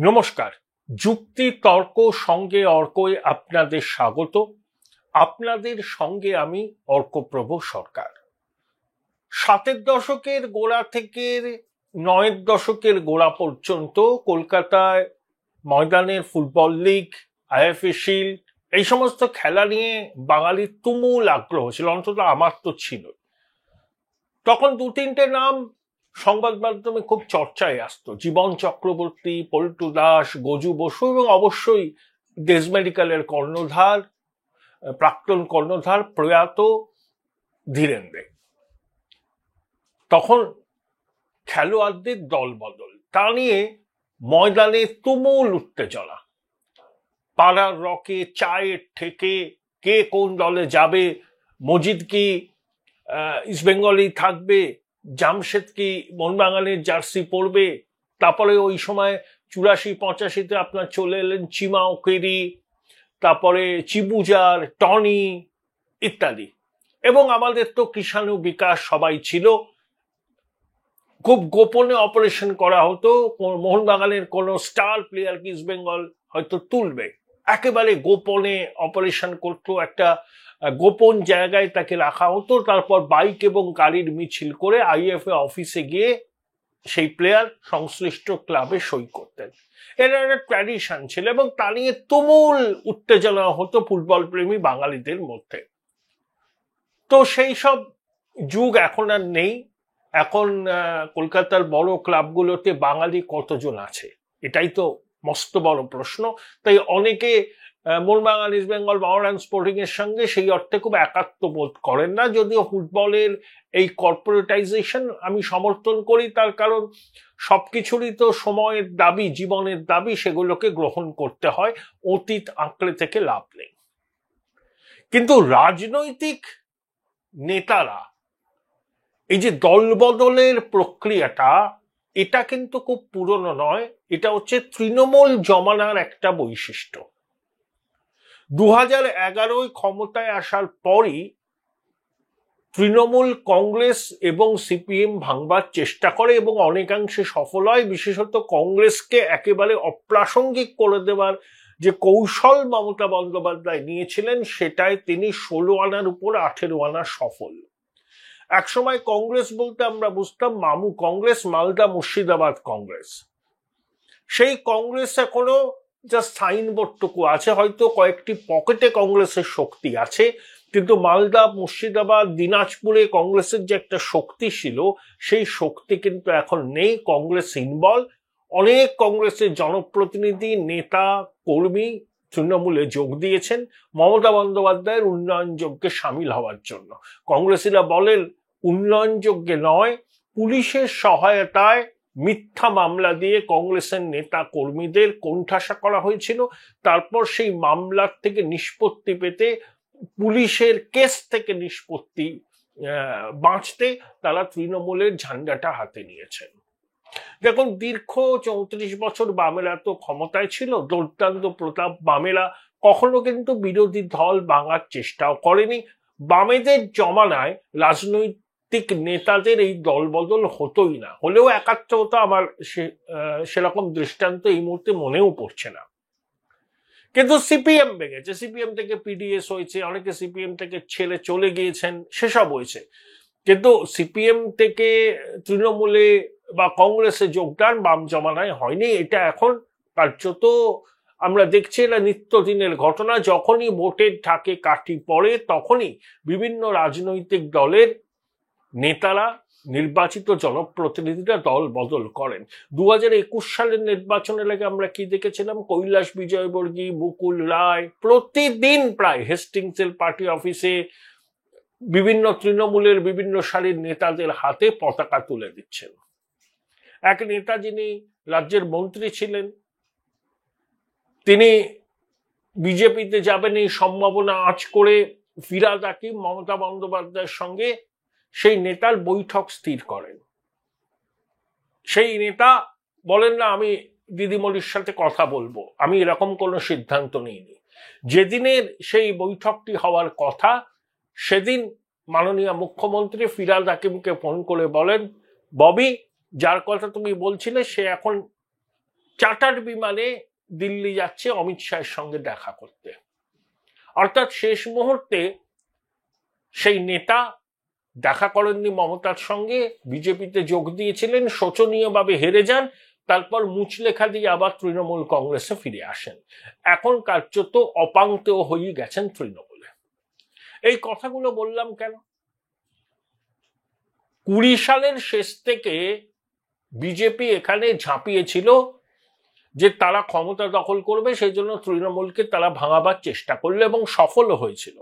নমস্কার। যুক্তি তর্ক সঙ্গে অর্কয় আপনাদের স্বাগত। আপনাদের সঙ্গে আমি অর্কপ্রভ সরকার। ৭-এর দশকের গোড়া থেকে ৯-এর দশকের গোড়া পর্যন্ত কলকাতায় ময়দানের ফুটবল লিগ, আইএফএ শিল্ড, এই সমস্ত খেলা নিয়ে বাঙালির তুমুল আগ্রহ ছিল, অন্তত আমার তো ছিল। তখন দু তিনটে নাম সংবাদ মাধ্যমে খুব চর্চায় আসতো: জীবন চক্রবর্তী, পল্টু দাস, গজু বসু এবং অবশ্যই দেশ মেডিকেলের কর্ণধার, প্রাক্তন কর্ণধার প্রয়াত ধীরেন দে। তখন খেলোয়াড়দের দল বদল, তা নিয়ে ময়দানে তুমুল উত্তেজনা। পাড়ার রকে, চায়ের ঠেকে কে কোন দলে যাবে, মজিদ কি ইস্টবেঙ্গলই থাকবে, জামশেদ কি মোহনবাগানের জার্সি পরবে। তারপরে ওই সময় 84-85-তে আপনার চলে এলেন চিমা ওকেরি, তারপরে চিবুজার, টনি ইত্যাদি। এবং আমাদের তো কৃষাণু বিকাশ সবাই ছিল। খুব গোপনে অপারেশন করা হতো, মোহনবাগানের কোন স্টার প্লেয়ারকে ইস্টবেঙ্গল হয়তো তুলবে, একেবারে গোপনে অপারেশন করতো, একটা গোপন জায়গায় তাকে রাখা হতো। তারপর বাইক এবং গাড়ির মিছিল করে আইএফএ অফিসে গিয়ে সেই প্লেয়ার সংশ্লিষ্ট ক্লাবে সই করতেন। এর একটা ট্র্যাডিশন ছিল এবং তা নিয়ে তুমুল উত্তেজনা হতো ফুটবল প্রেমী বাঙালিদের মধ্যে। তো সেই সব যুগ এখন আর নেই। এখন কলকাতার বড় ক্লাবগুলোতে বাঙালি কতজন আছে, এটাই তো মস্ত বড় প্রশ্ন। তাই অনেকে মোহনবাগান, ইস্টবেঙ্গল, মোহামেডান স্পোর্টিং এর সঙ্গে সেই অর্থে খুব একাত্ম বোধ করেন না। যদিও ফুটবলের এই কর্পোরেটাইজেশন আমি সমর্থন করি, তার কারণ সবকিছুরই তো সময়ের দাবি, জীবনের দাবি, সেগুলোকে গ্রহণ করতে হয়, অতীত আঁকড়ে থেকে লাভ নেই। কিন্তু রাজনৈতিক নেতারা এই যে দলবদলের প্রক্রিয়াটা, এটা কিন্তু খুব পুরনো নয়, এটা হচ্ছে তৃণমূল জমানার একটা বৈশিষ্ট্য। 2011 ক্ষমতায় আসার পরই তৃণমূল কংগ্রেস এবং সিপিএম ভাঙবার চেষ্টা করে এবং অনেকাংশে সফল হয়। বিশেষত কংগ্রেসকে একেবারে অপ্রাসঙ্গিক করে দেওয়ার যে কৌশল মমতা বন্দ্যোপাধ্যায় নিয়েছিলেন, সেটাই তিনি 16 আনার উপর 18 আনা সফল। একসময় কংগ্রেস বলতে আমরা বুঝতাম মামু কংগ্রেস, মালদা মুর্শিদাবাদ কংগ্রেস। সেই কংগ্রেস এখনো জাস্ট সাইনবোর্ডটুকু আছে, হয়তো কয়েকটি পকেটে কংগ্রেসের শক্তি আছে, কিন্তু মালদা, মুর্শিদাবাদ, দিনাজপুরে কংগ্রেসের যে একটা শক্তি ছিল, সেই শক্তি কিন্তু এখন নেই। কংগ্রেস ইনবল। অনেক কংগ্রেসের জনপ্রতিনিধি, নেতা, কর্মী তৃণমূলে যোগ দিয়েছেন মমতা বন্দ্যোপাধ্যায়ের উন্নয়ন যজ্ঞে সামিল হওয়ার জন্য। কংগ্রেসীরা বলেন উন্নয়ন যজ্ঞে নয়, পুলিশের সহায়তায় মিথ্যা মামলা দিয়ে কংগ্রেসের নেতা কর্মীদের কোণঠাসা করা হয়েছিল। তারপর সেই মামলার থেকে নিষ্পত্তি পেতে, পুলিশের কেস থেকে নিষ্পত্তি বাঁচতে তারা তৃণমূলের ঝান্ডাটা হাতে নিয়েছেন। দেখুন, দীর্ঘ 34 বছর বামেরা তো ক্ষমতায় ছিল, দুর্দান্ত প্রতাপ বামেরা কখনো কিন্তু বিরোধী দল ভাঙার চেষ্টাও করেনি। বামেদের জমানায় রাজনৈতিক নেতাদের এই দলবদল হতোই না, হলেও একাত্ম হতো। আমার সেরকম দৃষ্টান্ত এই মুহূর্তে মনেও পড়ছে না। কিন্তু সিপিএম ভেঙেছে, সিপিএম থেকে পিডিএস হয়েছে, অনেকে সিপিএম থেকে ছেড়ে চলে গিয়েছেন, সেসব হয়েছে। কিন্তু সিপিএম থেকে তৃণমূলে বা কংগ্রেসে যোগদান বাম জমানায় হয়নি। এটা এখন কার্যত আমরা দেখছি, এটা নিত্যদিনের ঘটনা। যখনই ভোটের ঢাকে কাঠি পড়ে, তখনই বিভিন্ন রাজনৈতিক দলের নেতারা, নির্বাচিত জনপ্রতিনিধিরা দল বদল করেন। 2021 সালের নির্বাচনের আগে আমরা কি দেখেছিলাম? কৈলাস বিজয়বর্গী, মুকুল রায় প্রতিদিন প্রায় হেস্টিংসের পার্টি অফিসে বিভিন্ন তৃণমূলের বিভিন্ন সারির নেতাদের হাতে পতাকা তুলে দিচ্ছেন। এক নেতা যিনি রাজ্যের মন্ত্রী ছিলেন, তিনি বিজেপিতে যাবেন এই সম্ভাবনা আঁচ করে ফিরাদ হাকিম মমতা বন্দ্যোপাধ্যায়ের সঙ্গে সেই নেতার বৈঠক স্থির করেন। সেই নেতা বলেন না আমি দিদিমণির সাথে কথা বলবো, আমি এরকম কোনো সিদ্ধান্ত নিইনি। যেদিনের সেই বৈঠকটি হওয়ার কথা, সেদিন মাননীয় মুখ্যমন্ত্রী ফিরাদ হাকিমকে ফোন করে বলেন, ববি, যার কথা তুমি বলছিলে সে এখন চার্টার বিমানে দিল্লি যাচ্ছে অমিত শাহের সঙ্গে দেখা করতে। অর্থাৎ শেষ মুহূর্তে সেই নেতা দেখা করেননি মমতার সঙ্গে, বিজেপিতে যোগ দিয়েছিলেন, শোচনীয়ভাবে হেরে যান, তারপর মুচলেখা দিয়ে আবার তৃণমূল কংগ্রেসে ফিরে আসেন। এখন কার্যত অপাঙ্ক্তেয় হয়ে গেছেন তৃণমূলে। এই কথাগুলো বললাম কেন? 20 সালের শেষ থেকে বিজেপি এখানে ঝাঁপিয়েছিল যে তারা ক্ষমতা দখল করবে, সেই জন্য তৃণমূলকে তারা ভাঙাবার চেষ্টা করলো এবং সফল হয়েছিল।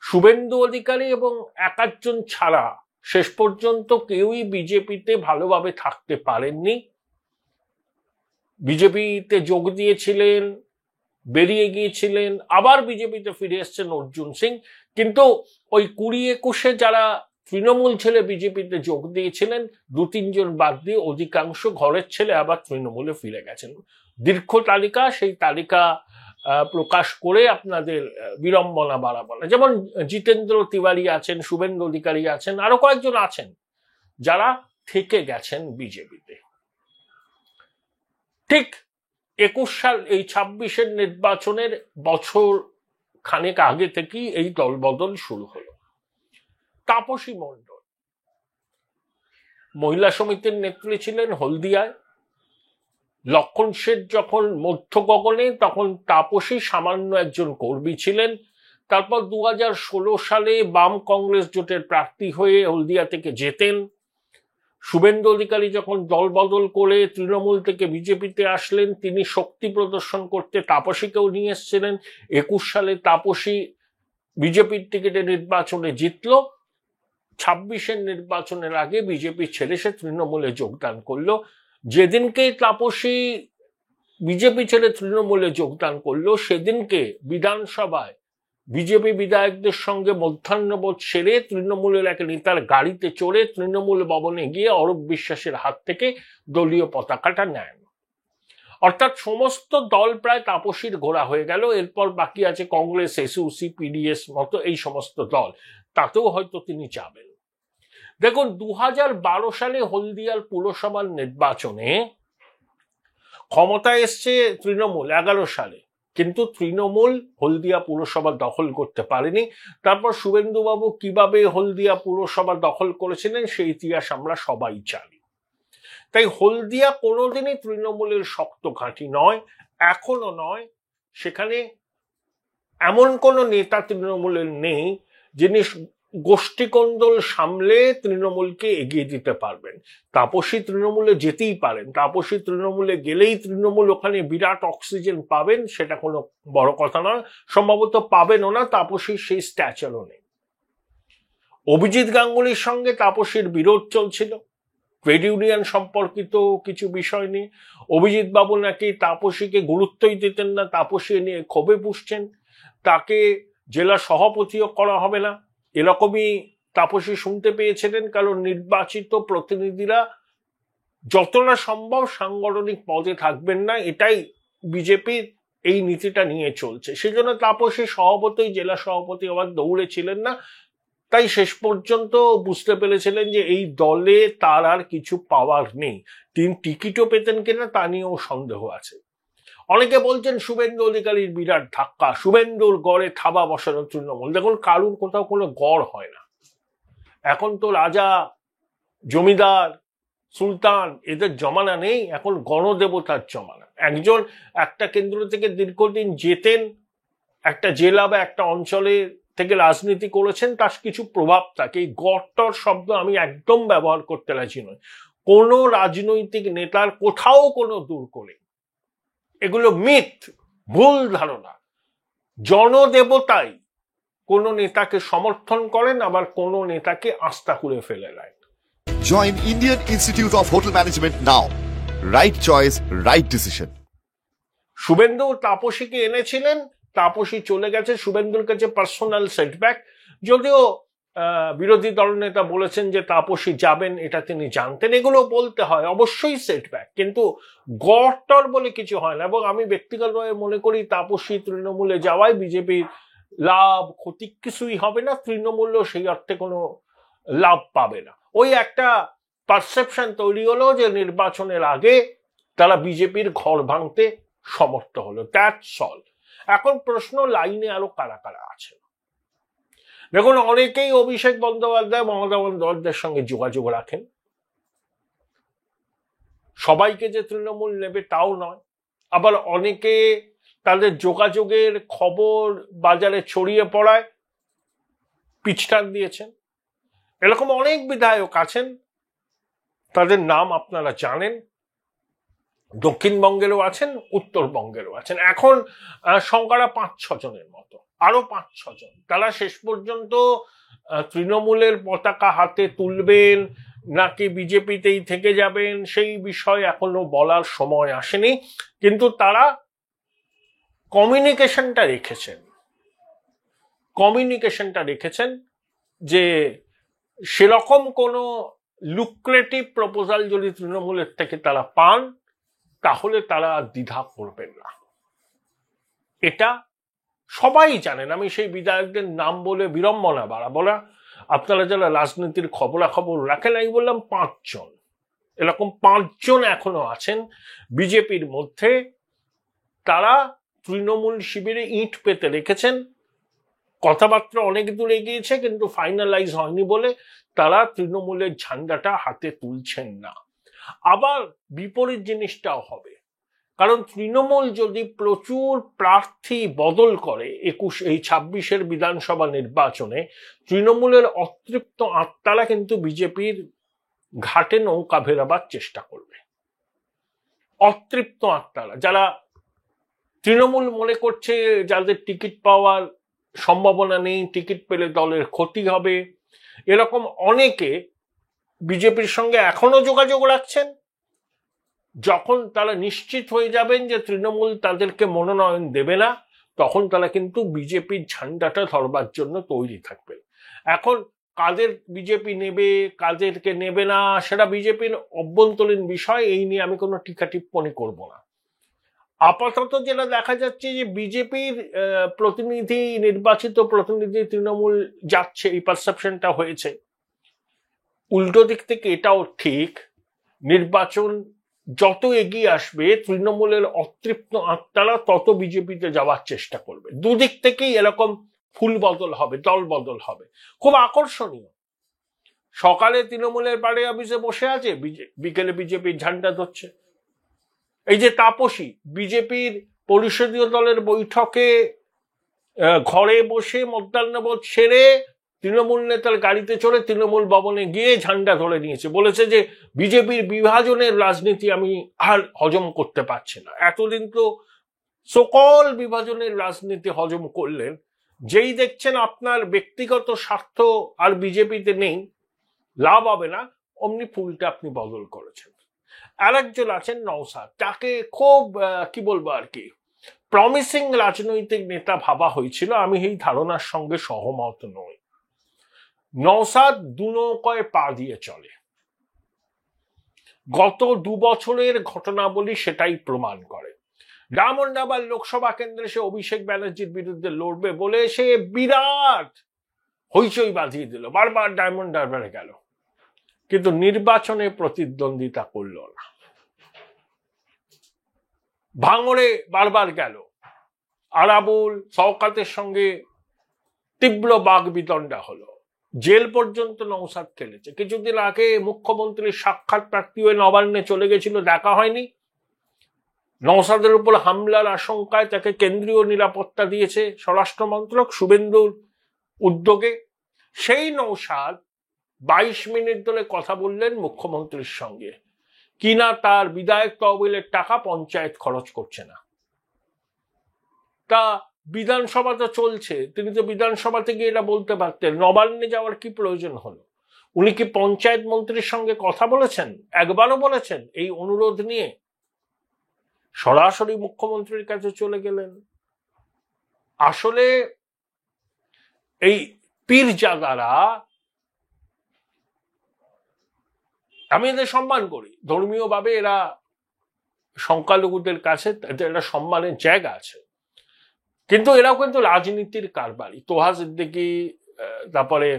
শুভেন্দু অধিকারী এবং একাধজন ছাড়া শেষ পর্যন্ত কেউই বিজেপিতে ভালোভাবে থাকতে পারেননি। বিজেপিতে যোগ দিয়েছিলেন, বেরিয়ে গিয়েছিলেন, আবার বিজেপিতে ফিরে এসছেন অর্জুন সিং। কিন্তু ওই 20-21 যারা তৃণমূল ছেলে বিজেপিতে যোগ দিয়েছিলেন, 2-3 জন বাদ দিয়ে অধিকাংশ ঘরের ছেলে আবার তৃণমূলে ফিরে গেছেন। দীর্ঘ তালিকা, সেই তালিকা প্রকাশ করে আপনাদের বিড়ম্বনা বাড়াবো না। যেমন জিতেন্দ্র তিওয়ারি আছেন, শুভেন্দু অধিকারী আছেন, আরো কয়েকজন আছেন যারা থেকে গেছেন বিজেপিতে। ঠিক 21 সাল, এই 26-এর নির্বাচনের বছর খানেক আগে থেকেই এই দলবদল শুরু হলো। তাপসী মণ্ডল মহিলা সমিতির নেত্রী ছিলেন হলদিয়ায়। লক্ষণ শেঠ যখন মধ্য গগনে, তখন তাপসী সামান্য একজন কর্মী ছিলেন। তারপর 2016 সালে বাম কংগ্রেস জোটের প্রার্থী হয়ে হলদিয়া থেকে জেতেন। শুভেন্দু অধিকারী যখন দল বদল করে তৃণমূল থেকে বিজেপিতে আসলেন, তিনি শক্তি প্রদর্শন করতে তাপসীকেও নিয়ে এসেছিলেন। 21 সালে তাপসী বিজেপির টিকিটে নির্বাচনে জিতল। 26-এর নির্বাচনের আগে বিজেপি ছেড়ে সে তৃণমূলে যোগদান করলো। যেদিনকে তাপসী বিজেপি ছেড়ে তৃণমূলে যোগদান করলো, সেদিনকে বিধানসভায় বিজেপি বিধায়কদের সঙ্গে মধ্যাহ্নভোজ সেরে তৃণমূলের এক নেতার গাড়িতে চড়ে তৃণমূল ভবনে গিয়ে অরূপ বিশ্বাসের হাত থেকে দলীয় পতাকাটা নেন। অর্থাৎ সমস্ত দল প্রায় তাপসীর ঘোড়া হয়ে গেল। এরপর বাকি আছে কংগ্রেস, এসইউসি, পিডিএস মতো এই সমস্ত দল, তাতেও হয়তো তিনি যাবেন। দেখুন, 2012 সালে হলদিয়ার পুরসভার নির্বাচনে ক্ষমতায় এসছে তৃণমূল 11 সালে, কিন্তু তৃণমূল হলদিয়া পুরসভা দখল করতে পারেনি। তারপর শুভেন্দুবাবু কিভাবে হলদিয়া পুরসভা দখল করেছিলেন সেই ইতিহাস আমরা সবাই জানি। তাই হলদিয়া কোনোদিনই তৃণমূলের শক্ত ঘাঁটি নয়, এখনো নয়। সেখানে এমন কোনো নেতা তৃণমূলের নেই যিনি গোষ্ঠীকন্দল সামলে তৃণমূলকে এগিয়ে দিতে পারবেন। তাপসী তৃণমূলে যেতেই পারেন, তাপসী তৃণমূলে গেলেই তৃণমূল ওখানে বিরাট অক্সিজেন পাবেন, সেটা কোনো বড় কথা নয়। সম্ভবত পাবেনও না, তাপসীর সেই স্ট্যাচারও নেই। অভিজিৎ গাঙ্গুলির সঙ্গে তাপসীর বিরোধ চলছিল ট্রেড ইউনিয়ন সম্পর্কিত কিছু বিষয় নিয়ে। অভিজিৎ বাবু নাকি তাপসীকে গুরুত্বই দিতেন না, তাপসী নিয়ে ক্ষোভে পুষছেন, তাকে জেলা সভাপতিও করা হবে না, এরকমই তাপসী শুনতে পেয়েছিলেন। কারণ নির্বাচিত প্রতিনিধিরা যতটা সম্ভব সাংগঠনিক পদে থাকবেন না, এটাই বিজেপির এই নীতিটা নিয়ে চলছে। সেজন্য তাপসী সভাপতি, জেলা সভাপতি আবার দৌড়ে ছিলেন না। তাই শেষ পর্যন্ত বুঝতে পেরেছিলেন যে এই দলে তার আর কিছু পাওয়ার নেই। তিনি টিকিটও পেতেন কিনা তা নিয়েও সন্দেহ আছে। অনেকে বলছেন শুভেন্দু অধিকারীর বিরাট ধাক্কা, শুভেন্দুর গড়ে থাবা বসানো তৃণমূল। দেখুন, কারুর কোথাও কোনো গড় হয় না। এখন তো রাজা, জমিদার, সুলতান এদের জমানা নেই, এখন গণদেবতার জমানা। একজন একটা কেন্দ্র থেকে দীর্ঘদিন যেতেন, একটা জেলা বা একটা অঞ্চলে থেকে রাজনীতি করেছেন, তার কিছু প্রভাব থাকে। এই গড়টর শব্দ আমি একদম ব্যবহার করতে রাজি নই। কোনো রাজনৈতিক নেতার কোথাও কোনো দূর করে, এগুলো মিথ, ভুল ধারণা। জনদেবতাই কোন নেতাকে সমর্থন করেন, আবার কোন নেতাকে আস্থা করে ফেলে দেয়। Join Indian Institute of Hotel Management now. Right choice, right decision. Suvendu তাপসীকে এনেছিলেন, তাপসী চলে গেছে, শুভেন্দুর কাছে পার্সোনাল সেটব্যাক। যদিও বিরোধী দলনেতা বলেছেন যে তাপসী যাবেন, এটা তিনি জানতেন। এগুলো বলতে হয়, অবশ্যই সেটব্যাক, কিন্তু গড়টর বলে কিছু হয় না। এবং আমি ব্যক্তিগতভাবে মনে করি তাপসী তৃণমূলে যাওয়ায় বিজেপির লাভ ক্ষতি কিছুই হবে না, তৃণমূলও সেই অর্থে কোনো লাভ পাবে না। ওই একটা পারসেপশন তৈরি হলো যে নির্বাচনের আগে তারা বিজেপির ঘর ভাঙতে সমর্থ হলো। That's all. এখন প্রশ্ন, লাইনে আরো কারা কারা আছে? দেখুন, অনেকেই অভিষেক বন্দ্যোপাধ্যায়, মমতা বন্দ্যোপাধ্যায়ের সঙ্গে যোগাযোগ রাখেন। সবাইকে যে তৃণমূল নেবে তাও নয়। আবার অনেকে তাদের যোগাযোগের খবর বাজারে ছড়িয়ে পড়ায় পিছটান দিয়েছেন। এরকম অনেক বিধায়ক আছেন, তাদের নাম আপনারা জানেন। দক্ষিণবঙ্গেরও আছেন, উত্তরবঙ্গেরও আছেন। এখন সংখ্যাটা 5-6 জনের মতো, আরো 5-6 জন। তারা শেষ পর্যন্ত তৃণমূলের পতাকা হাতে তুলবেন নাকি বিজেপিতেই থেকে যাবেন সেই বিষয় এখনো বলার সময় আসেনি, কিন্তু তারা কমিউনিকেশনটা রেখেছেন যে সেরকম কোনো লুক্রেটিভ প্রপোজাল যদি তৃণমূলের থেকে তারা পান তাহলে তারা দ্বিধা করবেন না। এটা সবাই জানেন। আমি সেই বিধায়কদের নাম বলে বিড়ম্বনা বাড়াবো না। আপনারা যারা রাজনীতির খবরাখবর রাখেন, আমি বললাম 5 জন, এরকম 5 জন এখনো আছেন বিজেপির মধ্যে। তারা তৃণমূল শিবিরে ইট পেতে রেখেছেন। কথাবার্তা অনেক দূরে গিয়েছে, কিন্তু ফাইনালাইজ হয়নি বলে তারা তৃণমূলের ঝান্ডাটা হাতে তুলছেন না। আবার বিপরীত জিনিসটাও হবে, কারণ তৃণমূল যদি প্রচুর প্রার্থী বদল করে 26 বিধানসভা নির্বাচনে, তৃণমূলের অতৃপ্ত আত্মারা কিন্তু বিজেপির ঘাটে নৌকা ভেরাবার চেষ্টা করবে। অতৃপ্ত আত্মারা, যারা তৃণমূল মনে করছে যাদের টিকিট পাওয়ার সম্ভাবনা নেই, টিকিট পেলে দলের ক্ষতি হবে, এরকম অনেকে বিজেপির সঙ্গে এখনো যোগাযোগ রাখছেন। যখন তারা নিশ্চিত হয়ে যাবেন যে তৃণমূল তাদেরকে মনোনয়ন দেবে না, তখন তারা কিন্তু বিজেপির ঝান্ডাটা ধরবার জন্য তৈরি থাকবে। এখন কাদের বিজেপি নেবে, কাদেরকে নেবে না, সেটা বিজেপির অভ্যন্তরীণ বিষয়। এই নিয়ে আমি কোনো টিকা টিপ্পণী করব না। আপাতত যেটা দেখা যাচ্ছে যে বিজেপির নির্বাচিত প্রতিনিধি তৃণমূল যাচ্ছে, এই পারসেপশনটা হয়েছে। উল্টো দিক থেকে এটাও ঠিক, নির্বাচন যত এগিয়ে আসবে তৃণমূলের অতৃপ্ত আত্মারা তত বিজেপিতে যাওয়ার চেষ্টা করবে। দুদিক থেকেই এরকম ফুল বদল হবে, দল বদল হবে। খুব আকর্ষণীয়। সকালে তৃণমূলের পার্টি অফিসে বসে আছে, বিকেলে বিজেপির ঝান্ডা ধরছে। এই যে তাপসী, বিজেপির পরিষদীয় দলের বৈঠকে ঘরে বসে মধ্যাহ্নভোজ সেরে তৃণমূল নেতার গাড়িতে চড়ে তৃণমূল ভবনে গিয়ে ঝান্ডা ধরে নিয়েছে। বলেছে যে বিজেপির বিভাজনের রাজনীতি আমি আর হজম করতে পারছি না। এতদিন তো সকল বিভাজনের রাজনীতি হজম করলেন, যেই দেখছেন আপনার ব্যক্তিগত স্বার্থ আর বিজেপিতে নেই, লাভ হবে না, অমনি ফুলটা আপনি বদল করেছেন। আর একজন আছেন নওশাদ, তাকে খুব কি বলবো আর কি প্রমিসিং রাজনৈতিক নেতা ভাবা হয়েছিল। আমি এই ধারণার সঙ্গে সহমত নই। নওশাদ দু নৌকায় পা দিয়ে চলে। গত 2 বছরের ঘটনাবলী সেটাই প্রমাণ করে। ডায়মন্ড হারবার লোকসভা কেন্দ্রে সে অভিষেক ব্যানার্জির বিরুদ্ধে লড়বে বলে সে বিরাট হইচই বাঁধিয়ে দিল, বারবার ডায়মন্ড হারবারে গেল, কিন্তু নির্বাচনে প্রতিদ্বন্দ্বিতা করল না। ভাঙড়ে বারবার গেল, আরাবুল শওকাতের সঙ্গে তীব্র বাগবিতণ্ডা হলো, জেল পর্যন্ত নওশাদ খেলেছে। কিছুদিন আগে মুখ্যমন্ত্রীর সাক্ষাৎ প্রার্থী হয়ে নবান্নে চলে গেছিল, দেখা হয়নি। নওশাদের উপর হামলার আশঙ্কায় তাকে কেন্দ্রীয় নিরাপত্তা দিয়েছে স্বরাষ্ট্র মন্ত্রক শুভেন্দুর উদ্যোগে। সেই নওশাদ 22 মিনিট ধরে কথা বললেন মুখ্যমন্ত্রীর সঙ্গে, কিনা তার বিধায়ক তহবিলের টাকা পঞ্চায়েত খরচ করছে না। তা বিধানসভা তো চলছে, তিনি তো বিধানসভা থেকে এটা বলতে পারতেন। নবান্নে যাওয়ার কি প্রয়োজন হলো? উনি কি পঞ্চায়েত মন্ত্রীর সঙ্গে কথা বলেছেন? একবারও বলেছেন এই অনুরোধ নিয়ে? সরাসরি মুখ্যমন্ত্রীর কাছে চলে গেলেন। আসলে এই পীরজাদারা, আমি এদের সম্মান করি, ধর্মীয় ভাবে এরা সংখ্যালঘুদের কাছে একটা সম্মানের জায়গা আছে, কিন্তু এরাও কিন্তু রাজনীতির কারবারি। তোহা সিদ্দিকী, তারপরে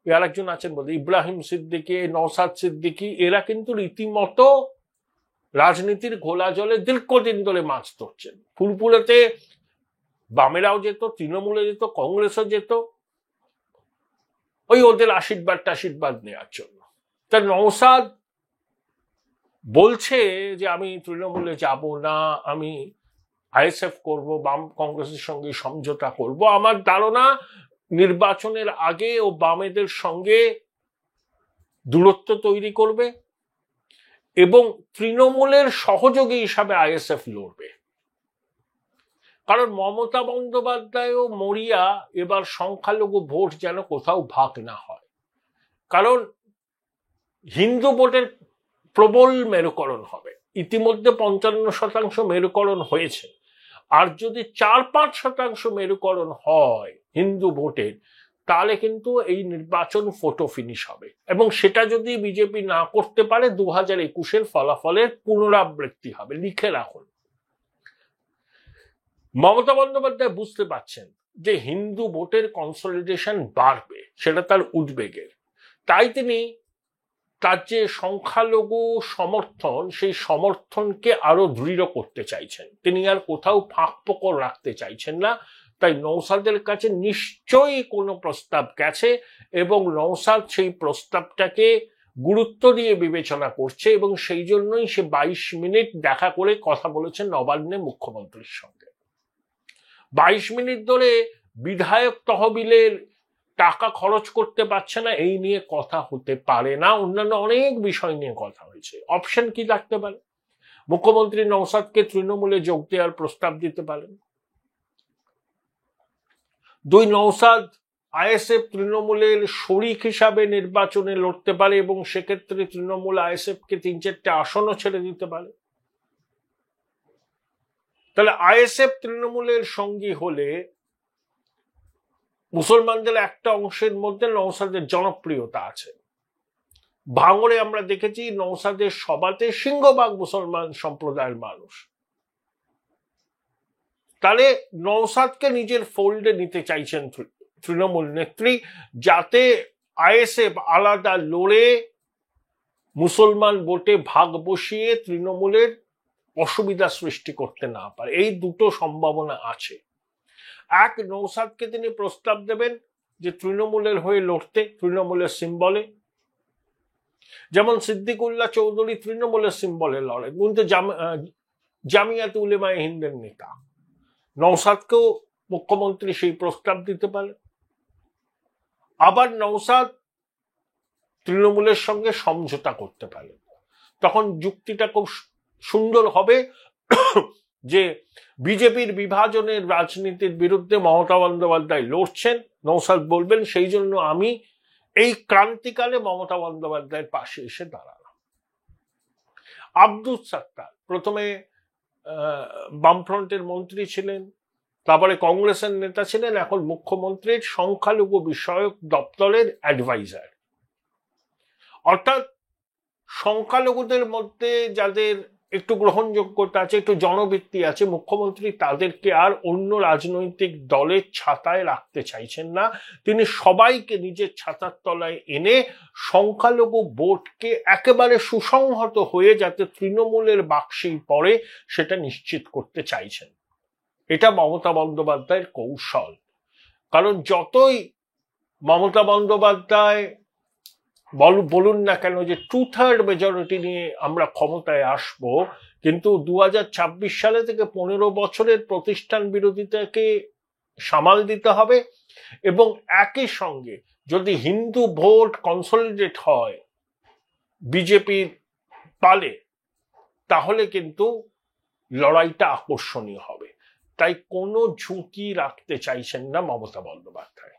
আর একজন আছেন বলতে ইব্রাহিম সিদ্দিকী, নওশাদ সিদ্দিকী, এরা কিন্তু রীতিমতো রাজনীতির ঘোলা জলে দীর্ঘদিন ধরে মাছ ধরছেন। ফুলপুরাতে বামেরাও যেত, তৃণমূলে যেত, কংগ্রেসও যেত, ওই ওদের আশীর্বাদ নেওয়ার জন্য। তা নওশাদ বলছে যে আমি তৃণমূলে যাব না, আমি আইএসএফ করব, বাম কংগ্রেসের সঙ্গে সমঝোতা করব। আমার ধারণা নির্বাচনের আগে ও বামেদের সঙ্গে দূরত্ব তৈরি করবে এবং তৃণমূলের সহযোগী হিসাবে আইএসএফ লড়বে। কারণ মমতা বন্দ্যোপাধ্যায় ও মরিয়া এবার সংখ্যালঘু ভোট যেন কোথাও ভাগ না হয়। কারণ হিন্দু ভোটের প্রবল মেরুকরণ হবে, ইতিমধ্যে 55% মেরুকরণ হয়েছে, আর যদি 4-5% মেরুকরণ হয় হিন্দু ভোটের, তাহলে কিন্তু এই নির্বাচন ফটো ফিনিশ হবে। এবং সেটা যদি বিজেপি না করতে পারে 2021-এর ফলাফলের পুনরাবৃত্তি হবে। লিখে রাখুন। মমতা বন্দ্যোপাধ্যায় বুঝতে পারছেন যে হিন্দু ভোটের কনসলিডেশন বাড়বে, সেটা তার উদ্বেগের। তাই তিনি তার যে সংখ্যালঘু সমর্থন, সেই সমর্থনকে আরো দৃঢ় করতে চাইছেন। তিনি আর কোথাও ফাঁক ফোকর রাখতে চাইছেন না। তাই নওশাদের কাছে নিশ্চয়ই কোনো প্রস্তাব গেছে এবং নওশাদ সেই প্রস্তাবটাকে গুরুত্ব দিয়ে বিবেচনা করছে এবং সেই জন্যই সে 22 মিনিট দেখা করে কথা বলেছেন নবান্নে মুখ্যমন্ত্রীর সঙ্গে। 22 মিনিট ধরে বিধায়ক তহবিলের টাকা খরচ করতে পারছে না, এই নিয়ে কথা হতে পারে না। অন্যান্য অনেক বিষয় নিয়ে কথা হয়েছে। অপশন কি থাকতে পারে? মুখ্যমন্ত্রী নওশাদকে তৃণমূলে যোগ দেওয়ার প্রস্তাব দিতে পারেন। 2, নওশাদ আইএসএফ তৃণমূলের শরিক হিসাবে নির্বাচনে লড়তে পারে এবং সেক্ষেত্রে তৃণমূল আইএসএফকে 3-4টে আসনও ছেড়ে দিতে পারে। তাহলে আইএসএফ তৃণমূলের সঙ্গী হলে মুসলমানদের একটা অংশের মধ্যে নওশাদের জনপ্রিয়তা আছে। ভাঙড়ে আমরা দেখেছি নওশাদের সভাতে সিংহভাগ মুসলমান সম্প্রদায়ের মানুষ। তাহলে নওশাদকে নিজের ফোল্ডে নিতে চাইছেন তৃণমূল নেত্রী, যাতে আইএসএফ আলাদা লড়ে মুসলমান ভোটে ভাগ বসিয়ে তৃণমূলের অসুবিধা সৃষ্টি করতে না পারে। এই দুটো সম্ভাবনা আছে। এক, নওশাদকে তিনি প্রস্তাব দেবেন যে তৃণমূলের হয়ে লড়তে, তৃণমূলের সিম্বলে, যেমন সিদ্দিকুল্লাহ চৌধুরী তৃণমূলের সিম্বলে লড়ে, কিন্তু জামিয়াত উলেমায়ে হিন্দের নেতা। নওশাদকেও মুখ্যমন্ত্রী সেই প্রস্তাব দিতে পারে। আবার নওশাদ তৃণমূলের সঙ্গে সমঝোতা করতে পারে। তখন যুক্তিটা খুব সুন্দর হবে যে বিজেপির বিভাজনের রাজনীতির বিরুদ্ধে মমতা বন্দ্যোপাধ্যায় লড়ছেন। নওশাদ বলবেন সেই জন্য আমি এই ক্রান্তিকালে মমতা বন্দ্যোপাধ্যায়ের পাশে এসে দাঁড়ালাম। আব্দুস সাত্তার প্রথমে বামফ্রন্টের মন্ত্রী ছিলেন, তারপরে কংগ্রেসের নেতা ছিলেন, এখন মুখ্যমন্ত্রীর সংখ্যালঘু বিষয়ক দপ্তরের অ্যাডভাইজার। অর্থাৎ সংখ্যালঘুদের মধ্যে যাদের একটু গ্রহণযোগ্যতা আছে, একটু জনভিত্তি আছে, মুখ্যমন্ত্রী তাদেরকে আর অন্য রাজনৈতিক দলের ছাতায় রাখতে চাইছেন না। তিনি সবাইকে নিজের ছাতার তলায় এনে সংখ্যালঘু ভোটকে একেবারে সুসংহত হয়ে যাতে তৃণমূলের বাক্সেই পড়ে সেটা নিশ্চিত করতে চাইছেন। এটা মমতা বন্দ্যোপাধ্যায়ের কৌশল। কারণ যতই মমতা বন্দ্যোপাধ্যায় বলুন না কেন যে 2/3 মেজরিটি নিয়ে আমরা ক্ষমতায় আসব, কিন্তু 2026 সালে থেকে 15 বছরের প্রতিষ্ঠান বিরোধিতাকে সামাল দিতে হবে এবং একই সঙ্গে যদি হিন্দু ভোট কনসলিডেট হয় বিজেপির পালে, তাহলে কিন্তু লড়াইটা আকর্ষণীয় হবে। তাই কোনো ঝুঁকি রাখতে চাইছেন না মমতা বন্দ্যোপাধ্যায়।